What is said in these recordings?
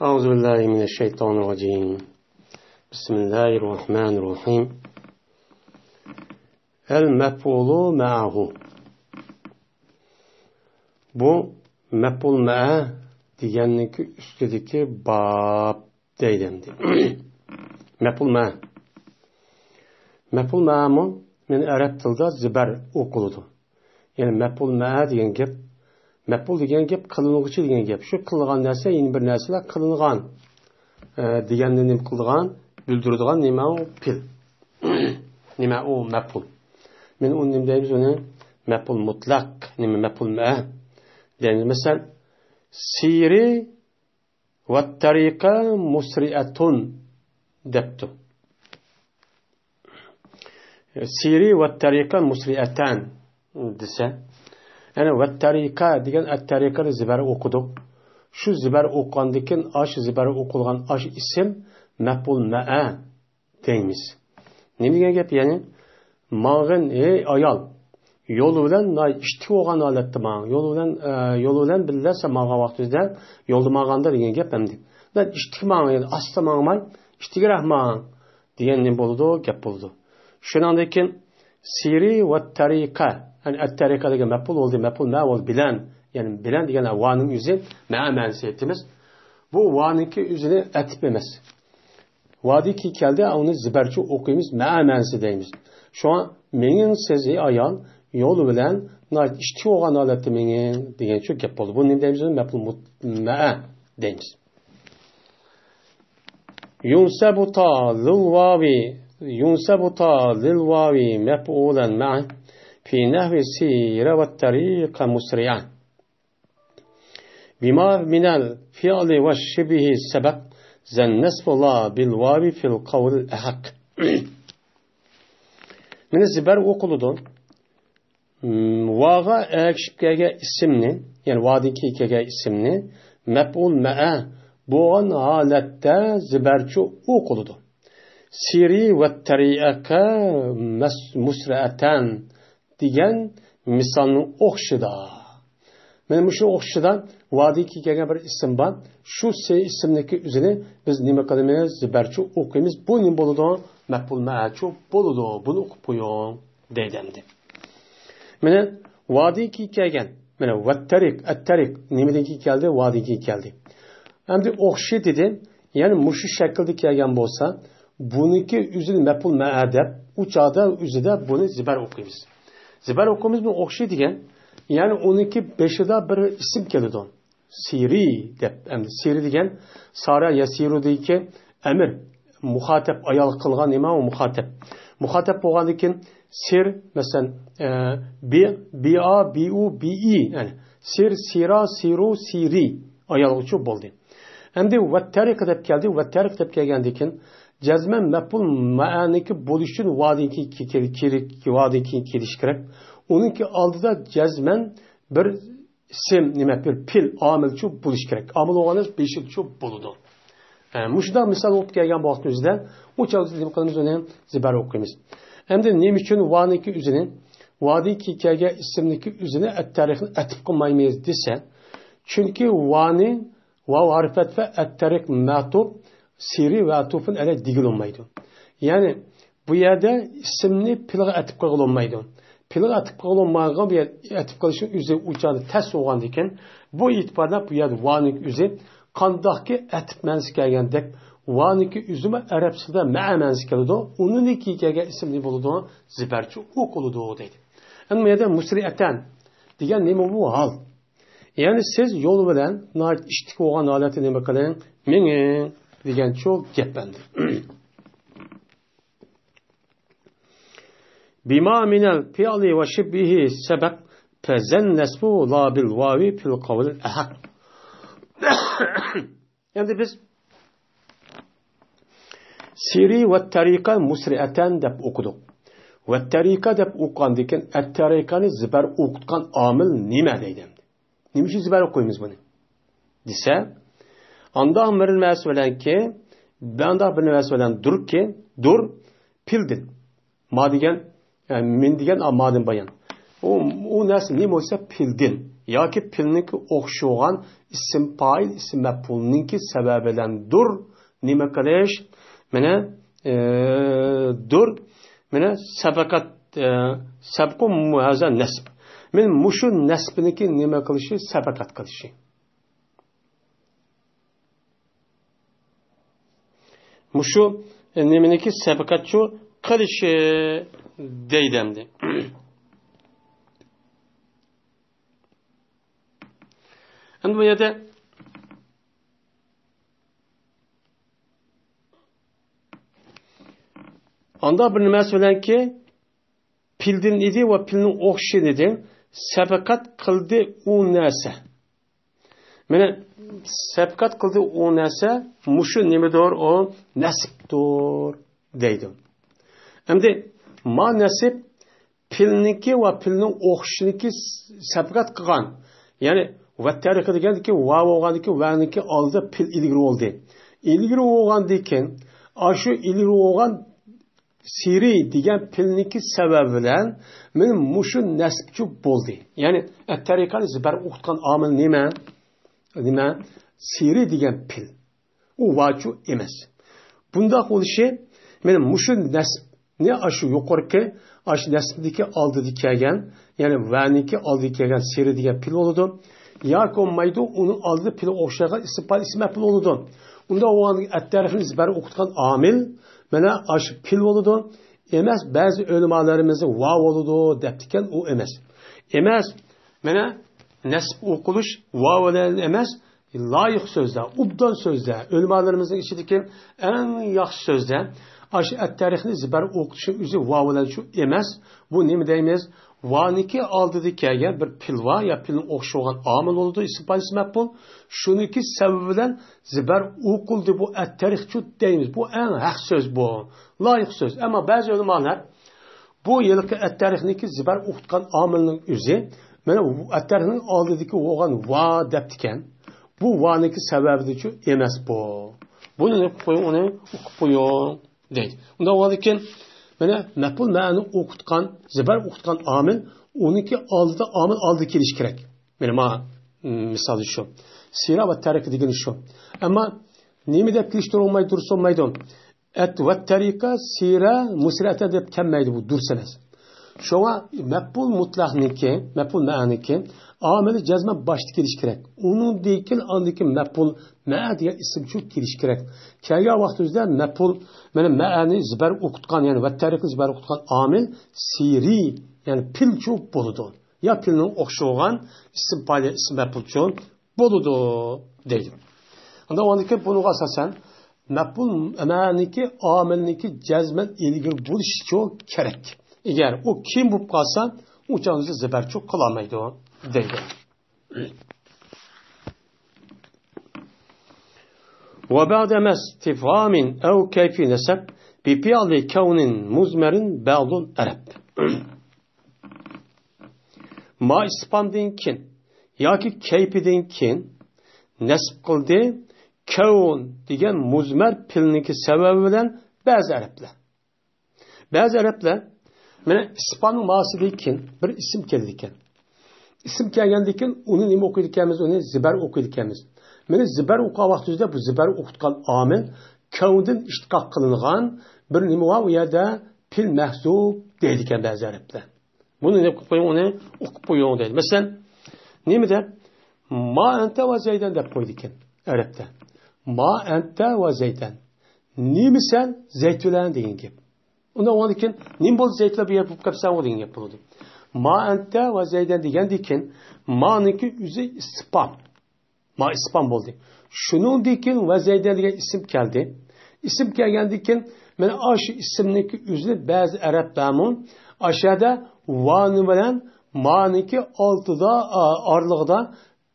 أعوذ بالله من الشيطان الرجيم. بسم الله الرحمن الرحيم. المفعول معه. Bu mef'ul ma'a deganiki ustidagi bab deydi. Mef'ul ma'a. Mef'ul ma'mi men arab tilida zibar o'qiladi. Ya'ni mef'ul ma'a degan gap, mef'ul degan gap qilinuvchi degan gap. Shu qilgan narsa yana bir narsalar qilingan deganni nima qilgan, bildiradigan nima u pil. Nima u mef'ul. Men uni nima deymiz uni? Mef'ul mutlaq, nima mef'ul ma'a. Yani mesela siri ve tarika musri'atun deptu. Siri ve tarika musri'atan dese. Yani ve tarika degan at-tarikani zibar okuduk. Şu zibar okugandikin aş zibar okulgan aş isim mef'ul ma'a deymiz. Ne degan gap yani? Mağın ayal yolu bilan ishti olgan holatda man yolu bilan billasa maga vaqtida yo'lda manganda degan gap hamdi. Lan ishti man yani asla mangmay ishtiga rahman degan ne bo'ldi gap bo'ldi. Shundan keyin siri va tariqa yani at-tariqa degan maf'ul bo'ldi, maf'ul ma bo'ldi bilan yani bilan degan vaning o'zi ma'nasi aytimiz. Bu vaningki o'zini atib emas. Vadiki keldi uni zibarchi o'qiymiz ma'nasi deymiz. Şu an mening sizi ayol yolu bilen ishti olgan holatda mening degan shu gap bo'ldi. Bu nima deymiz? Maf'ul ma'a deymiz. Yunsabu ta lil wawi maf'ulan ma'a fi nahwi sira wa tariqa musri'an. Bima min al-fi'li wa shibhi sabaq zan nasbu la bil wawi fil qawl al-ahaq. Meni zibar o'qiladi. Vaga ekşipkege isimni, yani vadiki kege isimni mef'ul ma'a bo'g'an holatda zibarchi o'qiladi. Siri va tariqa musra'atan degan misolning o'xshida. Mana shu o'xshida vadiki kege bir ism bor. Shu ismniki o'zini biz nima qilamiz? Zibarchi o'qiymiz. Bu nima bo'ladi? Mef'ul ma'chi bo'ladi. Buni o'qib qo'ying deydi. Mana vadiki kelgan. Mana vattariq, at-tariq nimadan keldi? Vadiki keldi. Endi o'xshi dedi. Ya'ni mushu shaklda kelgan bo'lsa, buniki o'zini maf'ul ma'a deb, uchada o'zida buni zibar o'qiymiz. Zibar o'qimiz bu o'xshi degan, ya'ni uniki beshida bir ism keladi. Siri deb. Endi siri degan sara yasiru deyki amir muhatap ayol qilgan nima u muhatap. Muhatap bo'lgandan keyin sir masalan bi'a bi'u bi'i yani sir sira siru siri ayol uchun bo'ldi. Endi vattariq deb keldi. Vattariq deb kelgandan keyin jazman maf'ul ma'aniki bo'lish uchun vadiki kelish kerak. Uningki oldida jazman bir ism nima bir pil omilchi bo'lish kerak. Omil bo'lganda beshilchi bo'ladi. Mushda misol olib kelgan vaqtimizda o'chog'da nima qilamiz uni zibar o'qiymiz. Endi nima uchun vaniki o'zini vadiki kelgan ismniki o'zini at-tariqni atib qilmaymiz desa, chunki vani va harfat va at-tariq matub siri va atufun ala digilolmaydi. Ya'ni bu yerda ismni pilga atib qo'yilmaydi. Pilga atib qo'yilmagan bir atib qilishi o'zi o'chog'da tas bo'lgandan keyin bu e'tiborda bu yerda vanik o'zi qandaqki atib mansi kelgandek vaniki üzümü Arapçada ma'anasi keladi. Uniki kelgan ismli bo'ladi, zibarchi o'qiladi deydi. Endi bu yerda musri'atan degan nima bu hol? Ya'ni siz yo'l bilan ishtik bo'lgan holatni nima qiling? Menga degan cho'q gap endi. Bima minal fi'li va shibhi sabaq fazan nasbu la bil wawi fil qawl ahaq. Endi biz siri ve tariqa musri'atan deb o'qidik. Ve tariqa deb o'qigandan keyin at-tariqani zibar o'qitgan omil nima deydi? Nima uchun zibar o'qiymiz buni? Desa, anda amirmas bilanki, banda bilmas bilan durki, dur pildin. Ma degan, yani min degan amadin bayan. O narsa nima bo'lsa pildin. yoki pilniki o'xshagan ism fa'il ism maf'ulninki sababilandir nima qilish mana dur mana sabakat sabqu muhaza nasb men mushu nasbniki nima qilishi sabakat qilishi mushu nimaniki sabaqatchu qilishi deydimdi. Endi bu yerda anda bir nima söylenki pildin idi ve pilnin o'xshi dedi sabaqat qildi u narsa. Mana sabqat qildi u narsa mushu nimadir o nasibdir deydi. Endi ma nasib pilniki va pilning o'xshiniki sabqat qilgan. Ya'ni va tariqi degandiki va bo'lgandiki vaniki oldida pil ilgari bo'ldi. Ilgari bo'lgandikin ashu ilgari bo'lgan siri degan pilniki sababi bilan men mushu nasibchi bo'ldi. Ya'ni at-tariqani zibar o'qitgan omil nima? Nima? Siri degan pil. U vachu emas. Bunda bo'lishi men mushu nasibni ashu yuqorqi ashu nasibdagi oldida kelgan, ya'ni vaniki oldida kelgan siri degan pil bo'ladi. Yoki olmaydi, uni oldida pil o'xshagan ism pil bo'ladi. Unda o'g'an at-tariqni zibar o'qitgan omil mana aşı pil oludu. Emas bazı ölümalarımızı vav oludu deptiken o emas. Emas mana nasib o'qilish vav bilan emas, loyiq so'zda, ubdan so'zda, ölümalarımızın içindeki en yaxshi so'zda aşı at-tariqni zibar o'qitishi o'zi vav bilan shu emas. Bu nima deymiz? Vaniki oldida kelgan bir pil va ya pilning o'xshagan omil bo'ldi, ism maf'ul. Shuniki sababi bilan zibar o'qildi bu at-tariqchu deymiz. Bu eng haq so'z bu. Loyiq so'z. Ammo ba'zi ulamolar bu yilki at-tariqniki zibar o'qitgan omilning o'zi mana at-tariqning oldidagi bo'lgan va debdikan. Bu vaniki sababidichu emas bu. Buni o'qib qo'ying deydi. Unda o'likin mana maf'ul ma'ni o'qitgan, zibar o'qitgan omil, uniki oldida omil oldi kelish kerak. Mana misol shu. Sira va tariqa degani shu. Ammo nima deb kelishtir olmaydi, dursa olmaydi. At va tariqa sira musrata deb kelmaydi bu dursa emas. Shunga maf'ul mutlaqniki, maf'ul ma'niki omili jazma boshda kelish kerak. Uning dekin andiki maf'ul ma'a degan ism shu kelish kerak. Kelgan vaqtimizda maf'ul mana ma'ani zibar o'qitgan, ya'ni va tariqa zibar o'qitgan omil siri, ya'ni pilchu bo'ladi. Ya pilning o'xshagan ism payda ism maf'ulchu bo'ladi deydi. Unda o'ndiki buning asosan maf'ul ma'niki omilniki jazman ilgir bo'lishi kerak. Eğer o kim bu kalsa uçağınızı zibarçu kılamaydı deydi. وبعد ما استفهام أو كيف نسب بفعل كون مزمر بعض العرب ما ispandan kin yoki kayfidan kin nasb qildi kavun degan muzmar pilniki sababi bilan ba'zi arablar mana ispan ma'sidikin bir ism keldi ekan. İsim kelgandikin uni nima o'qiydi ekanmiz, uni zibar o'qiydi ekanmiz. Mana zibar o'qigan vaqtimizda bu zibar o'qitgan omil kavundan ishtiqoq qilingan bir nima va u yerda pil mahzub deydi ekan ba'zi arablar. Buni nima qilib qo'ying, uni o'qib qo'ying deydi. Masalan, nima deb ma anta va zaydan deb qo'ydi ekan arabda. Ma anta va zaydan. Nima sen zaytulan degan gap. Unda o'ndikin nim bo'l zaytlar bu yer bo'lib qolsa degan gap bo'ldi. Ma anta va zaydan degandikin ma'niki o'zi ispan. Ma ispan bo'ldi. Shuningdek va zaydan degan ism keldi. Ism kelgandikin mana o'sha ismniki o'zi ba'zi arablarning aşağıda vani bilan ma'niki oltida orlig'ida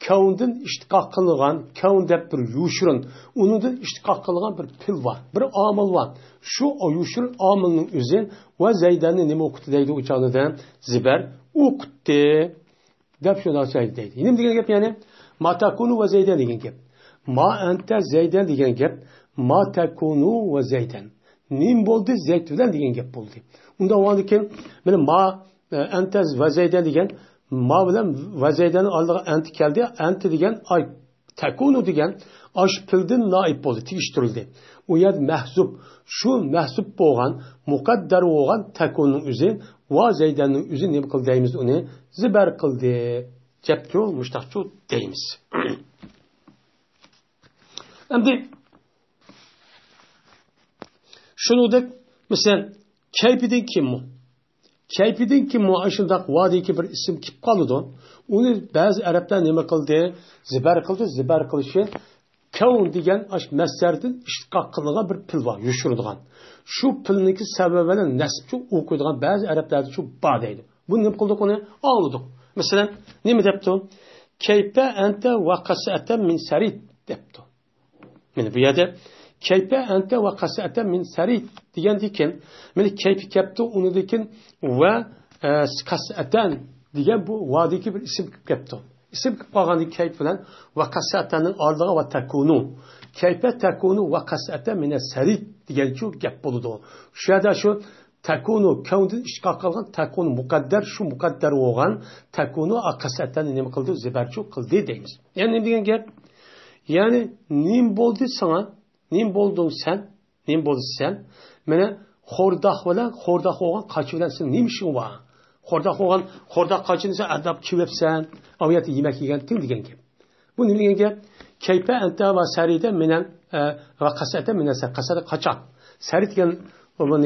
kavundan ishtiqoq qilingan, kavun deb bir yushirin, unidan ishtiqoq qilingan bir pil var, bir omil var. Şu o yushirin omilning o'zi va zaydanni nima o'qitdi deydi o'chog'ida zibar o'qitdi deb shuni aytdi. Nima degan gap ya'ni ma takunu va zaydan degan gap. Ma anta zaydan degan gap, ma takunu va zaydan. Nim bo'ldi zaytudan degan gap bo'ldi. Unda o'ldikin mana ma anta va zaydan degan ma bilan va zaydanning oldiga anti keldi. Anti degan ay takunu degan ash pildin naib bo'ldi, tegishtirildi. U yer mahzub. Shu mahzub bo'lgan, muqaddar bo'lgan takunning o'zi va zaydanning o'zi nima qildi deymiz uni? Zibar qildi. Jabku mushtaqchu deymiz. Endi shuningdek, masalan, kaypidin kimmi? Kaypidin kimmi shundaq vodiyki bir ism kelib qoldi. Uni ba'zi arablar nima qildi? Zibar qildi. Zibar qilishi kavn degan ash masdardan ishtiqoq qilingan bir pil bor, yushiradigan. Shu pilniki sababi bilan nasbchi o'qiydigan ba'zi arablarda shu bor deydi. Bu nima qildik uni? Oldik. Masalan, nima debdi? Kaypa anta va qasata min sarid debdi. Mana bu yerda kaypa anta va qasata min sarid degandikin, mana kaypi kapti unidikin va qasatan degan bu vodiki bir ism kapti. İsim qolganda kayf bilan va qasataning oldiga va takunu. Kayfa takunu va qasata min sarid degan shu gap bo'ladi. Shu yerda shu takunu kaundan ishqa qilgan takunu muqaddar shu muqaddar bo'lgan takunu qasatani nima qildi? Zibarchu qildi deymiz. Ya'ni nima degan gap? Ya'ni nim bo'ldi sana? Nim bo'lding sen? Nim bo'ldi sen? Mana xordaq bilan xordaq bo'lgan qochib bilan sen nima ishing bor? Xordaq qochini adab kivepsan, aviyati yemek yegan ting degan gap. Bu nima degan gap? Kayfa anta va sarida minan va qasata minasa qasada qochoq. Sarid degan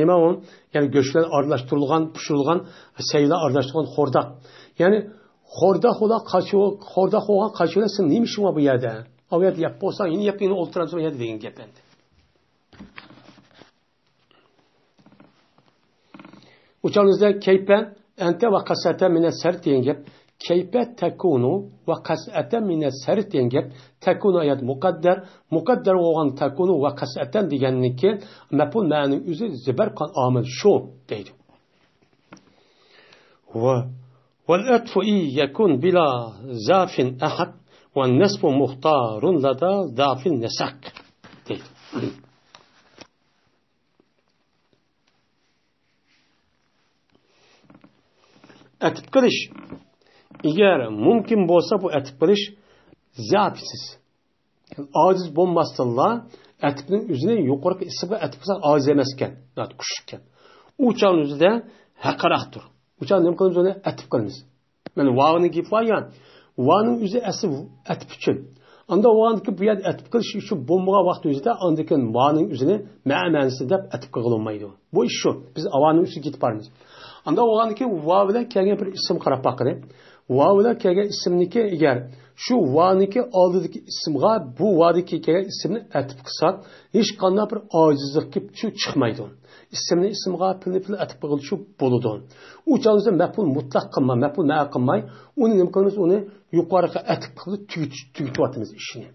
nima u? Ya'ni go'shtlar aralashtirilgan, pishirilgan, saylar aralashtirilgan xordaq. Ya'ni xordaq bo'lgan qochuvlar sen nima ishing bor bu yerda? Aviyat yap bo'lsang, yine yap yine o'ltiramsan yerda degan gap endi. Uçağınızda kayfa ente ve kasata mine sert diyen gap. Kayfa tekunu ve kasata mine sert diyen gap. Tekunu ayet mukaddar olan tekunu ve kasaten diyenlik meful me'nin üzeri ziber kan amel şu deydi. والأطف يكون بلا زاف أحد والنسب مختار لدى ضعف النسق deydi. Etip kılış. Eğer mümkün olsa bu etip kılış zafisiz. Aciz olmazsa etipinin üzerine yukarı ismi etip kılsak aciz emezken, kuşukken. Uçağın üzerinde hakaraktır. Uçağın ne kılımız ona etip kılımız. Yani vağının gibi var ya, vağının üzerine esi etip için. Anda vağındaki bu yer etip kılış şu bombağa vakti üzerinde andaki vağının üzerine me'menisi de etip kılınmaydı. Bu iş şu. Biz avanın üstü gidip varmız. Anda oğandaki vav bilan kelgan bir ism qarab baqirib. Vav bilan kelgan ismniki agar shu va'niki oldidagi ismga bu va'dagi kelgan ismni atib qilsak, hech qanday bir ojizlik kelib chiqmaydi. Ismni ismga pilni atib qilishi bo'ladi. U chog'da maf'ul mutlaq qilma, maf'ul ma qilmay, uni nima qilamiz? Uni yuqoriga atib qilib tugatamiz ishini.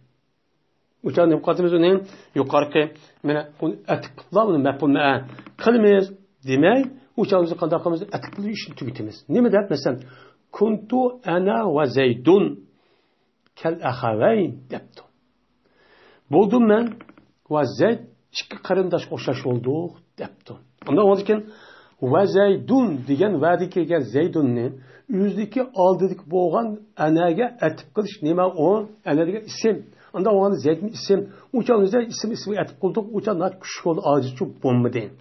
U chog'da nima qilamiz? Uni yuqoriga mana uni atib qilib, maf'ul ma qilamiz demay uçağımızı kandarkamızı etkili işini tüketimiz. Ne mi der? Mesela kuntu ana ve zeydun kel ahaveyn depti. Buldum ben ve zeyd iki karındaş oşaş olduk depti. Ondan olurken ve zeydun diyen verdiki gel zeydunni yüzdeki aldık boğan anaga etip kılış nima o anaga isim. Ondan o zeydin isim. Uçağımızda ismi etip kıldık. Uçağın net küçük oldu acı çok bomba değil.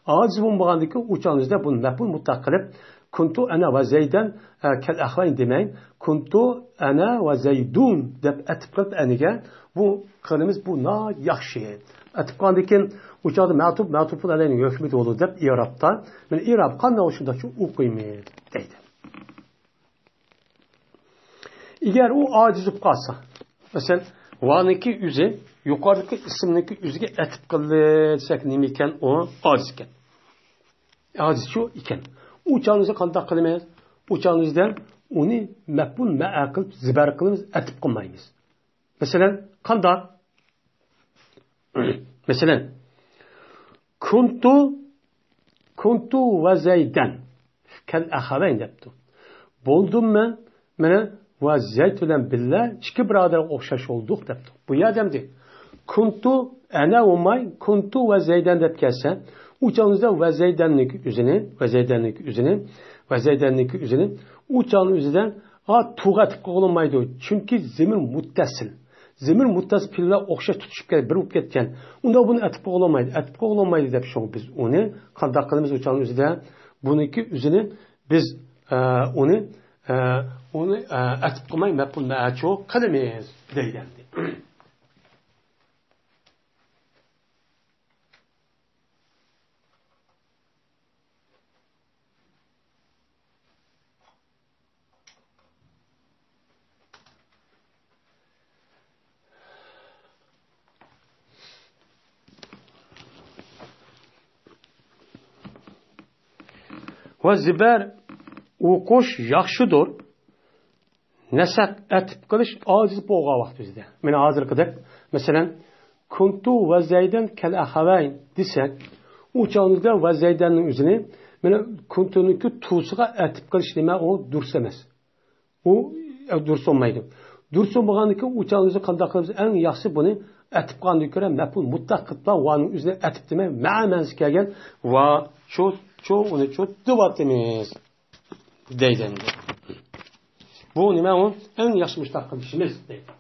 Aciz bulunmağındaki uçağınızda bunu mef'ul mutlaq qilib kuntu ana va zaydan kal ahvayn demeyin. Kuntu ana va zaydun deb atib qilib aniga bu qilimiz bu na yaxshi. Atib qandikin uçağda ma'tufun alayning hukmi bo'ladi deb i'robda. Men i'rob qanday shunda shu o'qiymiz deydi. Agar u ojiz bo'lib qolsa, masalan, vaniki yüzü yukarıdaki isimdeki yüzüge etip kılırsak neymi iken o aciz iken. Aciz şu iken. Uçağınızı kandak kılmayız. Uçağınızdan onu mef'ul ma'a kılıp zibar kılımız etip kılmayız. Mesela kandak. Mesela kuntu ve zeyden kel ahaveyn depti. Buldum ben mene ve zeyd bilen billah iki birader okşaş olduk depti. Bu ya demdi. Kuntu ana umay kuntu ve zeyden dep gelse uçağınızda ve zeydenlik üzerine u çağın o'zidan tuğ'a tib qo'yilmaydi. Chunki zemin muttasil. Zemin muttasil pillar o'xshash tutishib kelib, bir bo'lib ketgan. Unda buni atib qo'yilmaydi. Atib qo'yilmaydi deb shu biz uni qanday qilamiz u chağın o'zida buniki o'zini biz uni atib qo'ymay maf'ul ma'cho qilamiz degan. Va zibar o'qish yaxshidir. Nasab atib qilish ojiz bo'lgan vaqtimizda. Mana hozirgidek, masalan, kuntu va zaydan kal ahavayn desak, u chog'imizda va zaydanning o'zini mana kuntuniki tusiga atib qilish nima u durus emas. U durus olmaydi. Durus bo'lganiki u chog'imizda qanday qilamiz? Eng yaxshi buni atib qilgandan ko'ra maf'ul mutlaq qilib vaning o'zini atib demay ma'nasi kelgan va uni deyapmiz deydi. Bu nima u? Eng yaxshi mushtaq qilishimiz deydi.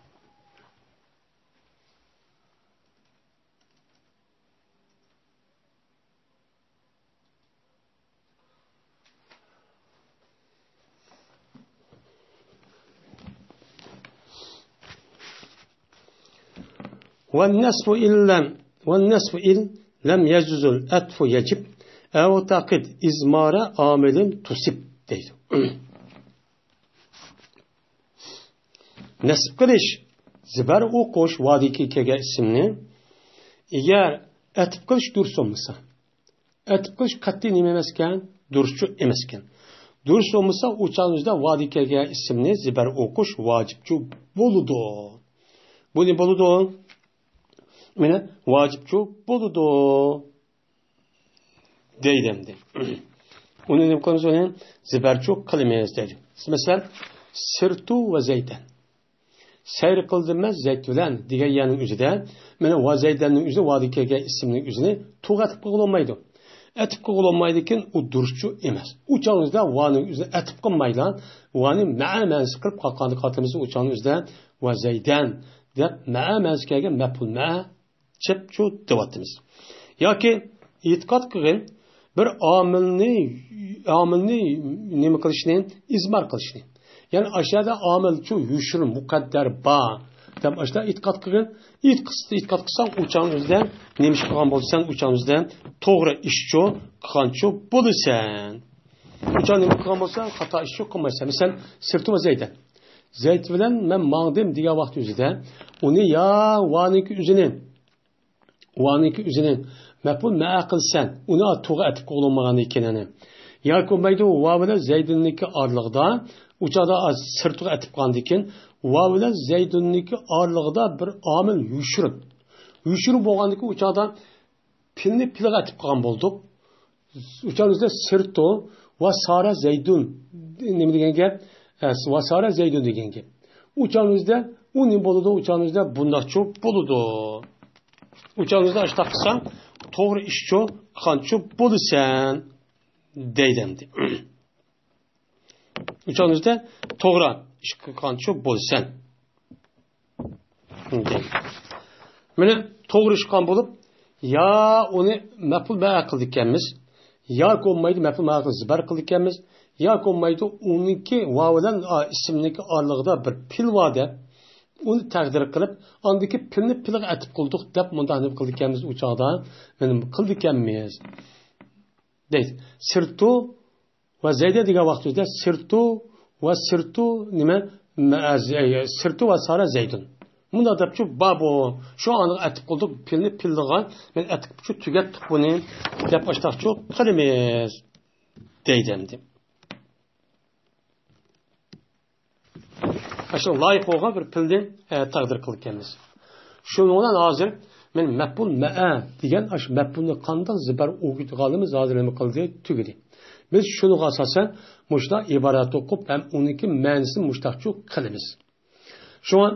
والنسف إن لم يجوز الأطف يجب أو تقد إزمار عامل تصب deydi. Nasib qilish zibar o'qish vodiyga kelgan ismni agar atib qilish durus bo'lmasa, atib qilish qat'iy nima emas ekan, duruschi emas ekan. Durus bo'lmasa, u chog'imizda vodiyga kelgan ismni zibar o'qish vojibchi bo'ladi. Bu ne bo'ladi? Mana vojibchi bo'ladi deydi. Uni nima qilamiz? Uni zibarchi qilamiz deydi. Masalan, sirtu va zaydan. Sayr qildimaz zayd bilan degan yaning o'zida mana va zaydanning o'zi vodiga kelgan ismning o'zini tug'atib qo'yilmaydi. Atib qo'yilmaydi ekan, u duruschi emas. U chog'imizda vaning o'zini atib qilmaylan, vani ma'anasi qilib qolganini qatimiz u chog'imizda va zaydan deb ma'anasi kelgan maf'ul ma chipchu deyapmiz. Yoki e'tiqod qilgan bir omilni nima qilishni, izmar qilishni. Yani aşağıda amel şu yüşür mukadder ba. Tam aşağıda e'tiqod qilgan, e'tiqod qilsang uçağınızda neymiş qilgan bo'lsan, uçağınızda to'g'ri ishchi qilganchi bo'lasan. Uçağın nima qilgan bo'lsan, xato ishchi qilmaysan. Misal sirtu va zaydan. Zayd bilan men mangdim degan vaqt o'zida uni ya vaniki o'zini maf'ul ma qilsan, uni to'g'ri atib qo'yilmagan ekanini. Yoki bo'lmaydi va bilan zaydiniki orlig'ida uçada sırtığı atib qandikin va bilan zayduniki orlig'ida bir omil yushurib bo'lgandiki uçada pilni pilga atib qolgan bo'ldik. Uçamizda sirtu va sara zaydun nima degan gap? Va sara zaydun degan gap. Uçamizda u nima bo'ladi? Uçamizda bundaqchi bo'ladi. Uçamizda ashtaq qilsang to'g'ri ishchi qancha bo'lasan deydi. Uçağınızda to'g'ri ish qilgancha bo'lsan. Mana to'g'ri ish qilgan bo'lib, ya uni maf'ul ma qildik ekanmiz, ya bo'lmaydi maf'ul ma qilib zibar qildik ekanmiz, ya bo'lmaydi uniki va bilan ismniki orlig'ida bir pil bor deb uni taqdir qilib, andiki pilni pilga atib qildik deb bunday nima qildik ekanmiz u chog'da, mana qildik ekanmiz. Deydi. Sirtu va zayda degan vaqtida sirtu nima sirtu va sara zaydun. Bunda debchi babo shu aniq atib qildik pilni pildigan men atib shu tugatdik buni deb ashtoqchi qilamiz deydi. Aşağı layık bo'lgan bir pilni taqdir qilganmiz. Shundan hozir men maf'ul ma'a degan ash maf'ulni qanday zibar o'qitganimiz hozir nima qildi tugadi. Biz şunu asasen muşta ibaret okup hem onunki ma'nosini muştaqchu qilamiz. Şu an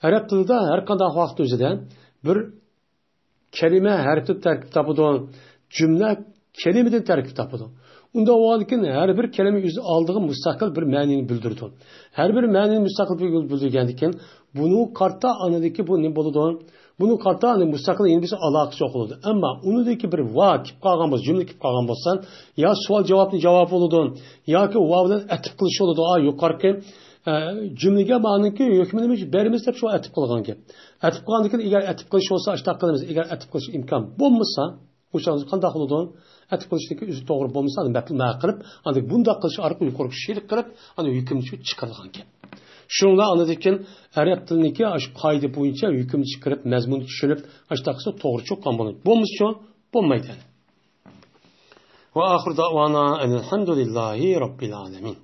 Arap tilida har qanday vaqt o'zida bir kelime harfli tarkib topadi, cümle kelimedan tarkib topadi. Unda oğalken her bir kelime yüzü aldığı müstakil bir ma'nini bildirdi. Her bir ma'nini müstakil bir bildirgendikken bunu kartta anadaki bu ne boludu? Bunu kartta anı müstakil yeni bir alakası yok oldu. Ama onudaki bir vakip kalgan bolsa, cümle kip kalgan bolsan, ya sual cevap oldu, ya ki vavdan etip kılışı oldu. Yukarıki cümlege ma'niki hükmünü berimiz hep şu etip kılgan ki. Etip kılgandikken eğer etip kılışı olsa açta kılımız, eğer etip kılışı imkan bulmasa, uçağınız qanday oldu? Etip kılışdaki üzü doğru bulmasa, ma'qil qilib, ancak bunda kılışı arqı yukarı şeylik qilib, hükmünü çıkarılgan ki. Şunla anladıkken Arap tilindeki aşk kaydı boyunca hüküm çıkarıp mezmunu düşünüp aştaqısı doğru çok kanbolu. Bulmuşsa bulmaydı. Ve ahir davana elhamdülillahi rabbil alemin.